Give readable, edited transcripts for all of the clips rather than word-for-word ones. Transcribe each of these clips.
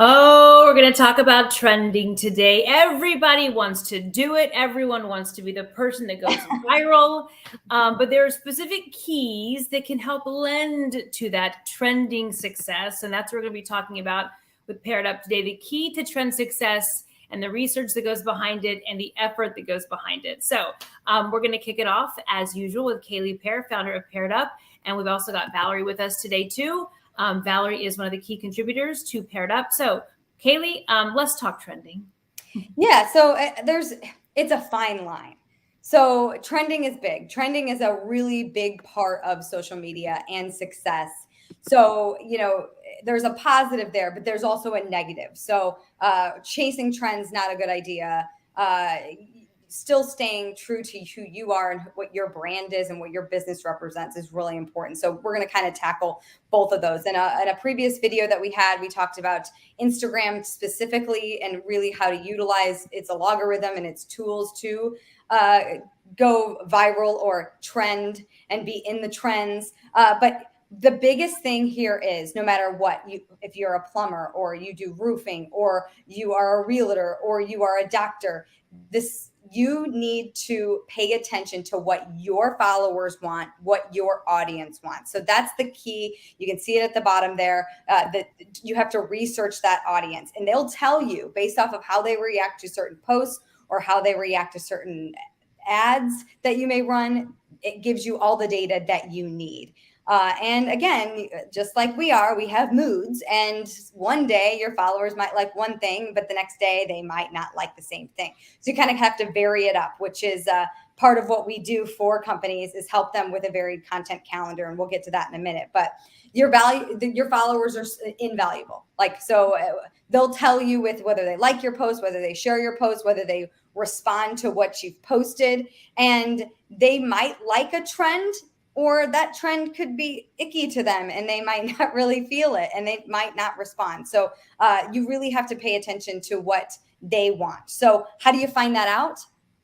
Oh, we're going to talk about trending today. Everybody wants to do it. Everyone wants to be the person that goes viral. But there are specific keys that can help lend to that trending success. And that's what we're going to be talking about with Paired Up today. The key to trend success and the research that goes behind it and the effort that goes behind it. So we're going to kick it off as usual with Kaylee Pear, founder of Paired Up. And we've also got Valerie with us today too. Valerie is one of the key contributors to Paired Up. So, Kaylee, let's talk trending. Yeah, so it's a fine line. So trending is big. Trending is a really big part of social media and success. So, there's a positive there, but there's also a negative. So, chasing trends, not a good idea. Still staying true to who you are and what your brand is and what your business represents is really important. So we're going to kind of tackle both of those. In a previous video that we had, we talked about Instagram specifically and really how to utilize its algorithm and its tools to go viral or trend and be in the trends. But the biggest thing here is no matter what, if you're a plumber or you do roofing or you are a realtor or you are a doctor, you need to pay attention to what your followers want, what your audience wants. So that's the key. You can see it at the bottom there, that you have to research that audience, and they'll tell you based off of how they react to certain posts or how they react to certain ads that you may run. It gives you all the data that you need. And again, just like we have moods, and one day your followers might like one thing, but the next day they might not like the same thing. So you kind of have to vary it up, which is part of what we do for companies, is help them with a varied content calendar. And we'll get to that in a minute. But your followers are invaluable. They'll tell you with whether they like your post, whether they share your post, whether they respond to what you've posted, and they might like a trend, or that trend could be icky to them and they might not really feel it and they might not respond. So you really have to pay attention to what they want. So how do you find that out?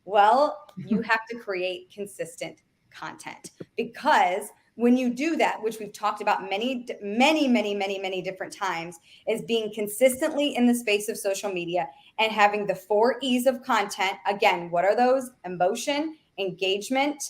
Well, you have to create consistent content, because when you do that, which we've talked about many different times, is being consistently in the space of social media and having the 4 E's of content. Again, what are those? Emotion, engagement,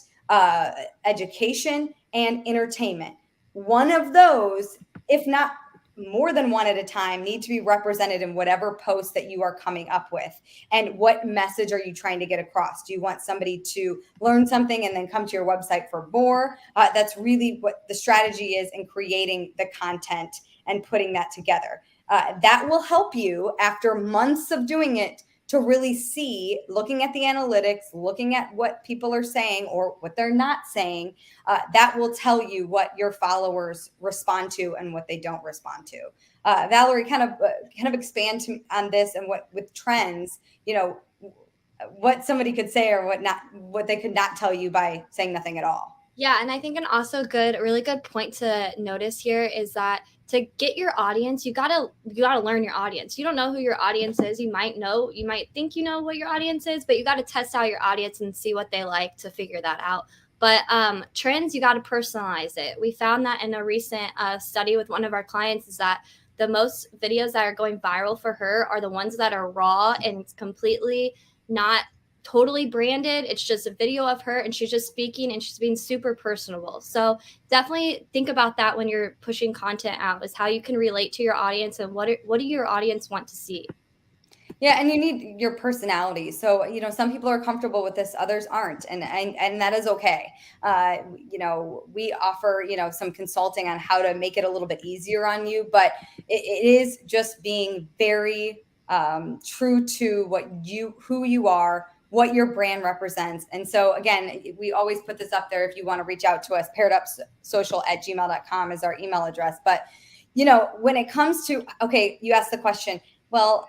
education, and entertainment. One of those, if not more than one at a time, need to be represented in whatever post that you are coming up with. And what message are you trying to get across? Do you want somebody to learn something and then come to your website for more? That's really what the strategy is in creating the content and putting that together. That will help you after months of doing it to really see, looking at the analytics, looking at what people are saying or what they're not saying. That will tell you what your followers respond to and what they don't respond to. Valerie, kind of expand on this, and what with trends, what somebody could say or what they could not tell you by saying nothing at all. Yeah, and I think really good point to notice here is that to get your audience, you gotta learn your audience. You don't know who your audience is. You might think you know what your audience is, but you got to test out your audience and see what they like to figure that out. But trends, you got to personalize it. We found that in a recent study with one of our clients, is that the most videos that are going viral for her are the ones that are raw and completely not totally branded. It's just a video of her and she's just speaking and she's being super personable. So definitely think about that when you're pushing content out, is how you can relate to your audience and what do your audience want to see. Yeah, and you need your personality. So, some people are comfortable with this, others aren't, and that is okay. We offer, some consulting on how to make it a little bit easier on you, but it is just being very true to who you are, what your brand represents. And so again, we always put this up there if you want to reach out to us. pairedupsocial@gmail.com is our email address. But when it comes to, okay, you asked the question, well,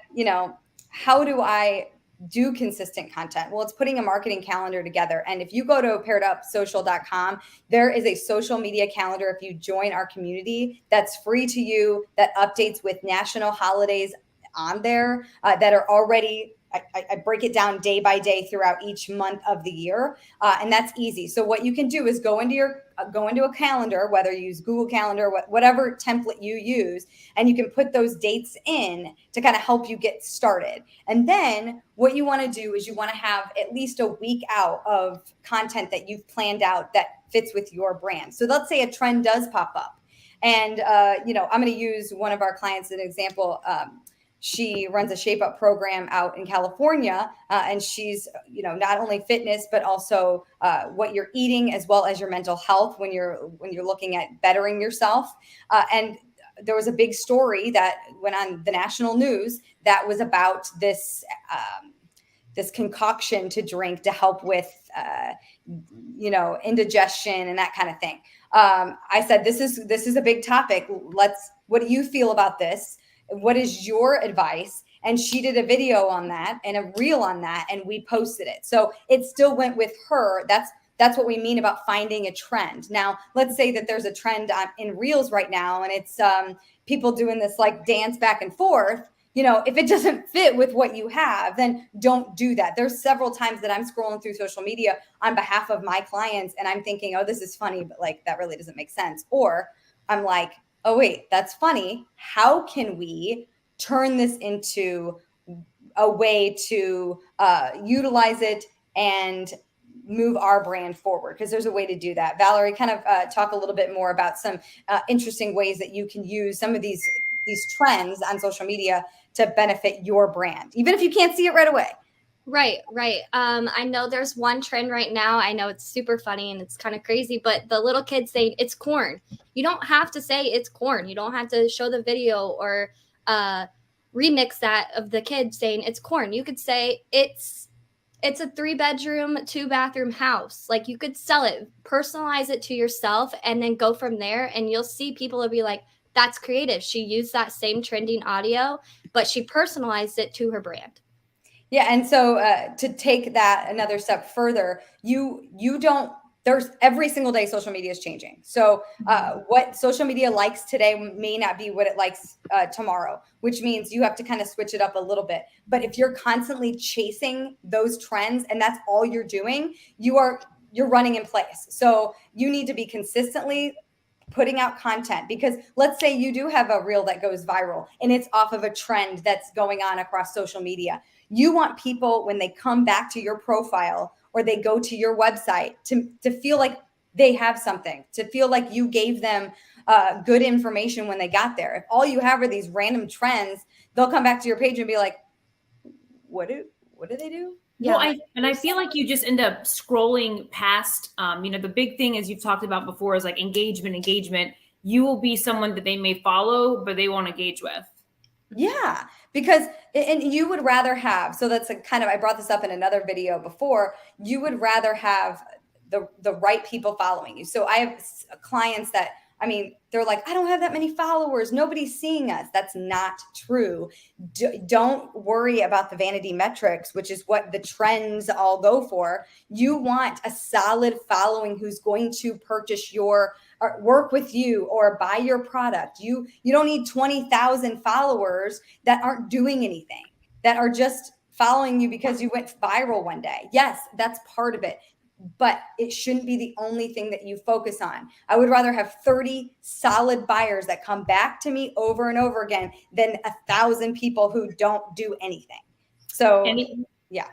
how do I do consistent content? Well, it's putting a marketing calendar together. And if you go to pairedupsocial.com, there is a social media calendar. If you join our community, that's free to you, that updates with national holidays on there that are already I break it down day by day throughout each month of the year, and that's easy. So what you can do is go into a calendar, whether you use Google Calendar, whatever template you use, and you can put those dates in to kind of help you get started. And then what you want to do is you want to have at least a week out of content that you've planned out that fits with your brand. So let's say a trend does pop up, and I'm going to use one of our clients as an example. She runs a Shape Up program out in California, and she's, not only fitness, but also what you're eating as well as your mental health when you're looking at bettering yourself. And there was a big story that went on the national news that was about this concoction to drink to help with, indigestion and that kind of thing. I said, this is a big topic. What do you feel about this? What is your advice? And she did a video on that and a reel on that, and we posted it. So it still went with her. That's what we mean about finding a trend. Now, let's say that there's a trend in reels right now, and it's people doing this like dance back and forth. If it doesn't fit with what you have, then don't do that. There's several times that I'm scrolling through social media on behalf of my clients, and I'm thinking, oh, this is funny, but like that really doesn't make sense. Or I'm like, oh, wait, that's funny. How can we turn this into a way to utilize it and move our brand forward? Because there's a way to do that. Valerie, kind of talk a little bit more about some interesting ways that you can use some of these trends on social media to benefit your brand, even if you can't see it right away. Right. I know there's one trend right now. I know it's super funny and it's kind of crazy, but the little kids saying it's corn. You don't have to say it's corn. You don't have to show the video or remix that of the kid saying it's corn. You could say it's a 3-bedroom, 2-bathroom house. Like, you could sell it, personalize it to yourself, and then go from there. And you'll see people will be like, that's creative. She used that same trending audio, but she personalized it to her brand. Yeah. And so to take that another step further, there's every single day social media is changing. So what social media likes today may not be what it likes tomorrow, which means you have to kind of switch it up a little bit. But if you're constantly chasing those trends and that's all you're doing, you're running in place. So you need to be consistently putting out content, because let's say you do have a reel that goes viral and it's off of a trend that's going on across social media. You want people, when they come back to your profile or they go to your website, to feel like they have something, to feel like you gave them good information when they got there. If all you have are these random trends, they'll come back to your page and be like, what do they do? Yeah. Well, I feel like you just end up scrolling past, the big thing, as you've talked about before, is like engagement. You will be someone that they may follow, but they won't engage with. Yeah, because, and you would rather have, so that's I brought this up in another video before, you would rather have the right people following you. So I have clients that, they're like, I don't have that many followers. Nobody's seeing us. That's not true. Don't worry about the vanity metrics, which is what the trends all go for. You want a solid following who's going to purchase or work with you or buy your product. You don't need 20,000 followers that aren't doing anything, that are just following you because you went viral one day. Yes, that's part of it, but it shouldn't be the only thing that you focus on. I would rather have 30 solid buyers that come back to me over and over again than 1,000 people who don't do anything. So, yeah.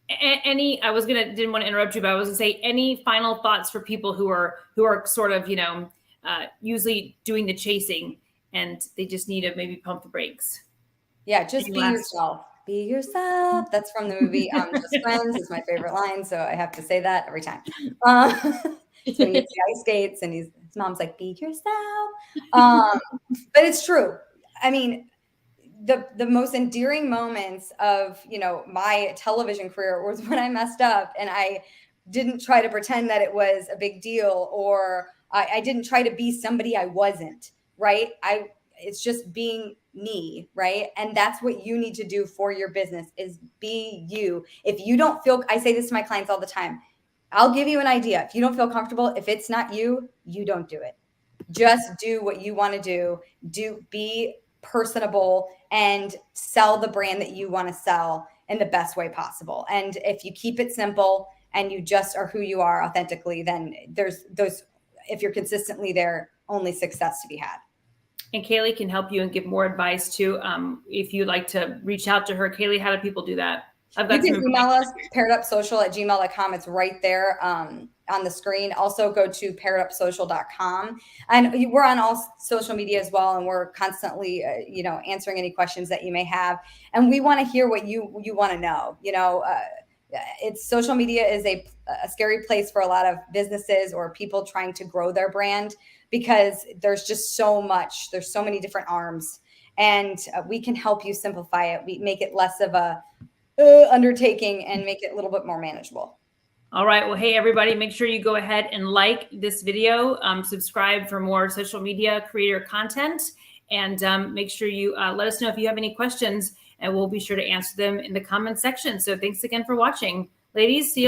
Didn't want to interrupt you, but I was gonna say, any final thoughts for people who are sort of, usually doing the chasing and they just need to maybe pump the brakes? Yeah. Just be yourself. Be yourself. That's from the movie Just Friends. It's my favorite line, so I have to say that every time. So he gets the ice skates and his mom's like, be yourself. But it's true. The most endearing moments of, my television career was when I messed up and I didn't try to pretend that it was a big deal, or I didn't try to be somebody I wasn't, right? It's just being me, right? And that's what you need to do for your business, is be you. If you don't feel, I say this to my clients all the time, I'll give you an idea. If you don't feel comfortable, if it's not you, you don't do it. Just do what you want to do. Be personable and sell the brand that you want to sell. in the best way possible. And if you keep it simple and you just are who you are authentically, then there's those, if you're consistently there, only success to be had. And Kaylee can help you and give more advice too. If you'd like to reach out to her, Kaylee, how do people do that? You can email us, pairedupsocial@gmail.com. It's right there on the screen. Also go to pairedupsocial.com. And we're on all social media as well. And we're constantly, answering any questions that you may have. And we want to hear what you want to know. It's social media is a scary place for a lot of businesses or people trying to grow their brand, because there's just so much, there's so many different arms, and we can help you simplify it. We make it less of a undertaking and make it a little bit more manageable. All right. Well, hey, everybody, make sure you go ahead and like this video, subscribe for more social media creator content, and make sure you let us know if you have any questions, and we'll be sure to answer them in the comment section. So thanks again for watching. Ladies, see you later.